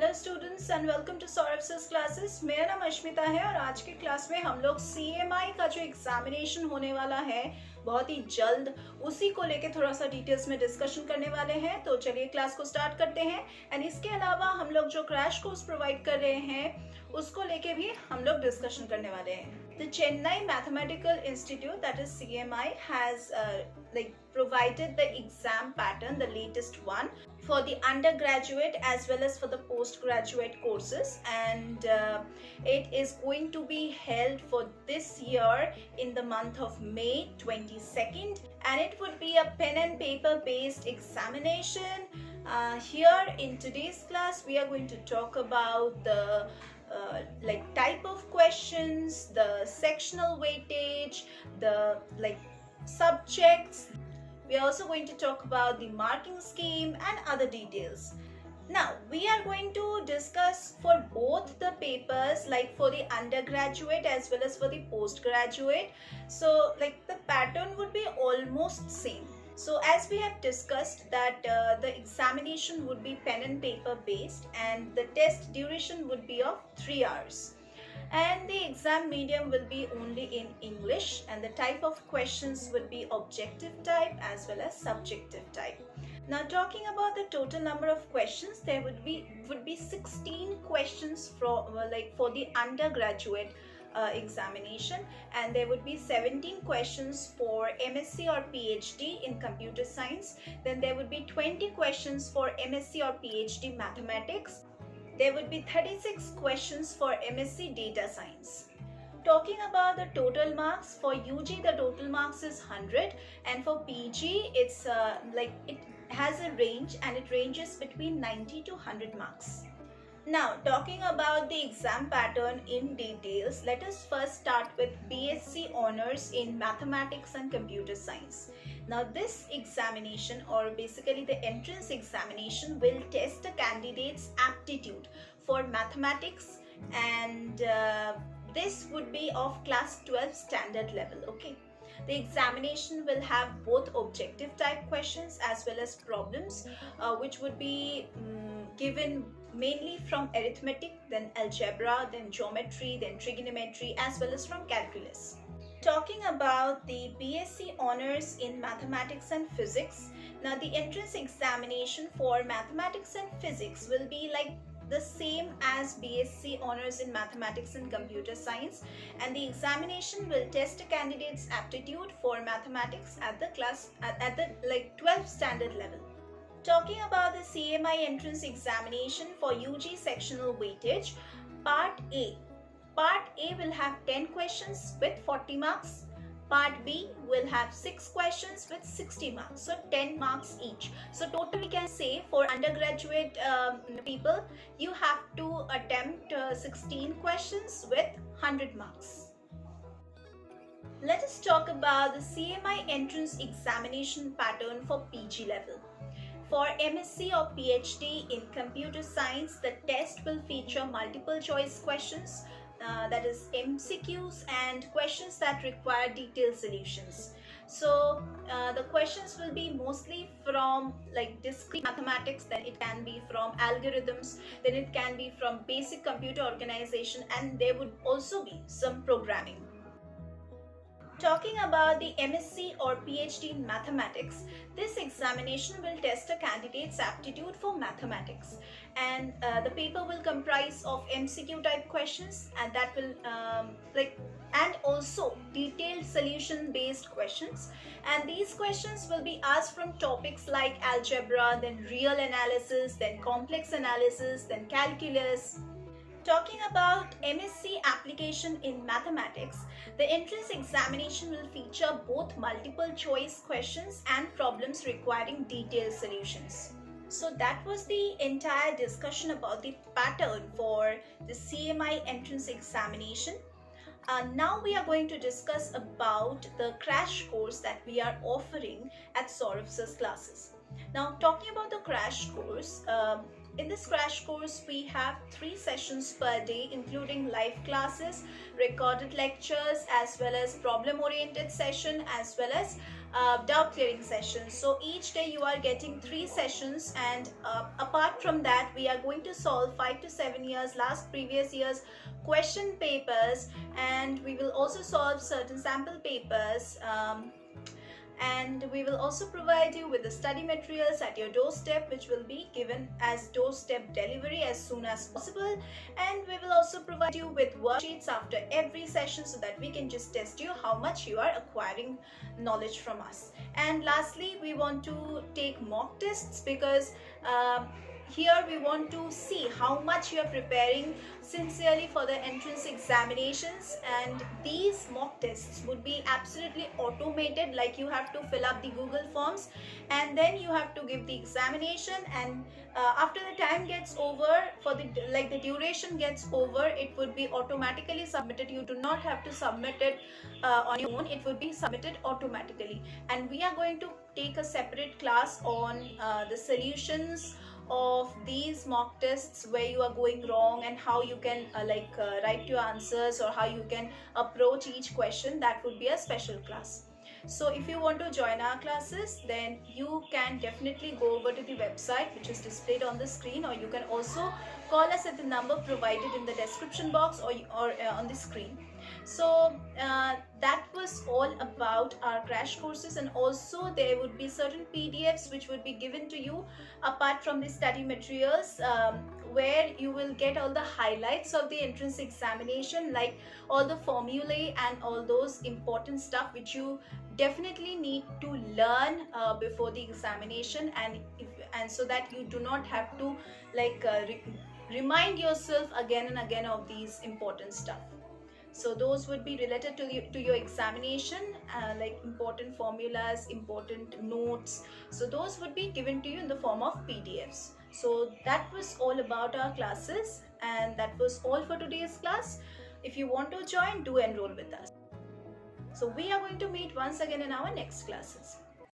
Hello students and welcome to Saurabh sir classes. मेरा नाम अश्मिता है और आज के क्लास में हम लोग CMI का जो एग्जामिनेशन होने वाला है बहुत ही जल्द, उसी को लेके थोड़ा सा डिटेल्स में डिस्कशन करने वाले हैं। तो चलिए क्लास को स्टार्ट करते हैं। एंड इसके अलावा हम लोग जो क्रैश कोर्स प्रोवाइड कर रहे हैं उसको लेके भी हम लोग डिस्कशन करने वाले हैं। The Chennai Mathematical Institute, that is CMI, has provided the exam pattern, the latest one, for the undergraduate as well as for the postgraduate courses, and it is going to be held for this year in the month of May 22nd, and it would be a pen and paper based examination. Here in today's class we are going to talk about the type of questions, the sectional weightage, the subjects. We are also going to talk about the marking scheme and other details. Now we are going to discuss for both the papers, like for the undergraduate as well as for the postgraduate. So the pattern would be almost same. So as we have discussed that the examination would be pen and paper based, and the test duration would be of 3 hours. And the exam medium will be only in English, and the type of questions would be objective type as well as subjective type. Now talking about the total number of questions, there would be 16 questions for the undergraduate examination, and there would be 17 questions for MSc or PhD in computer science. Then there would be 20 questions for MSc or PhD mathematics. There would be 36 questions for MSc data science. Talking about the total marks, for UG the total marks is 100, and for PG it's it has a range, and it ranges between 90 to 100 marks. Now talking about the exam pattern in details, let us first start with BSc Honours in Mathematics and Computer Science. Now this examination, or basically the entrance examination, will test the candidate's aptitude for mathematics, and this would be of class 12 standard level. Okay. The examination will have both objective type questions as well as problems, which would be given mainly from arithmetic, then algebra, then geometry, then trigonometry, as well as from calculus. Talking about the BSc Honours in Mathematics and Physics, now the entrance examination for Mathematics and Physics will be like the same as BSc Honours in Mathematics and Computer Science, and the examination will test a candidate's aptitude for mathematics at the 12th standard level. Talking about the CMI entrance examination for UG sectional weightage, Part A. Part A will have 10 questions with 40 marks. Part B will have 6 questions with 60 marks, so 10 marks each. So total we can say for undergraduate people, you have to attempt 16 questions with 100 marks. Let us talk about the CMI entrance examination pattern for PG level. For MSc or PhD in computer science, the test will feature multiple choice questions, that is MCQs, and questions that require detailed solutions. So the questions will be mostly from discrete mathematics, then it can be from algorithms, then it can be from basic computer organization, and there would also be some programming. Talking about the MSc or PhD in mathematics, this examination will test a candidate's aptitude for mathematics, and the paper will comprise of MCQ type questions, and that will and also detailed solution based questions, and these questions will be asked from topics like algebra, then real analysis, then complex analysis, then calculus. Talking about MSc application in mathematics, the entrance examination will feature both multiple choice questions and problems requiring detailed solutions. So that was the entire discussion about the pattern for the CMI entrance examination. Now we are going to discuss about the crash course that we are offering at Saurabh Sir's classes. Now talking about the crash course, in this crash course we have 3 sessions per day, including live classes, recorded lectures, as well as problem oriented session, as well as doubt clearing sessions. So each day you are getting 3 sessions, and apart from that we are going to solve 5 to 7 years last previous years question papers, and we will also solve certain sample papers. And we will also provide you with the study materials at your doorstep, which will be given as doorstep delivery as soon as possible. And we will also provide you with worksheets after every session, so that we can just test you how much you are acquiring knowledge from us. And lastly, we want to take mock tests, because here we want to see how much you are preparing sincerely for the entrance examinations. And these mock tests would be absolutely automated, like you have to fill up the Google forms and then you have to give the examination, and after the time gets over, for the duration gets over, it would be automatically submitted. You do not have to submit it on your own, it would be submitted automatically. And we are going to take a separate class on the solutions of these mock tests, where you are going wrong and how you can write your answers, or how you can approach each question. That would be a special class. So if you want to join our classes, then you can definitely go over to the website which is displayed on the screen, or you can also call us at the number provided in the description box or on the screen. So that was all about our crash courses, and also there would be certain PDFs which would be given to you apart from the study materials, where you will get all the highlights of the entrance examination, like all the formulae and all those important stuff which you definitely need to learn before the examination, and so that you do not have to remind yourself again and again of these important stuff. So those would be related to your examination, like important formulas, important notes. So those would be given to you in the form of PDFs. So that was all about our classes, and that was all for today's class. If you want to join, do enroll with us. So we are going to meet once again in our next classes.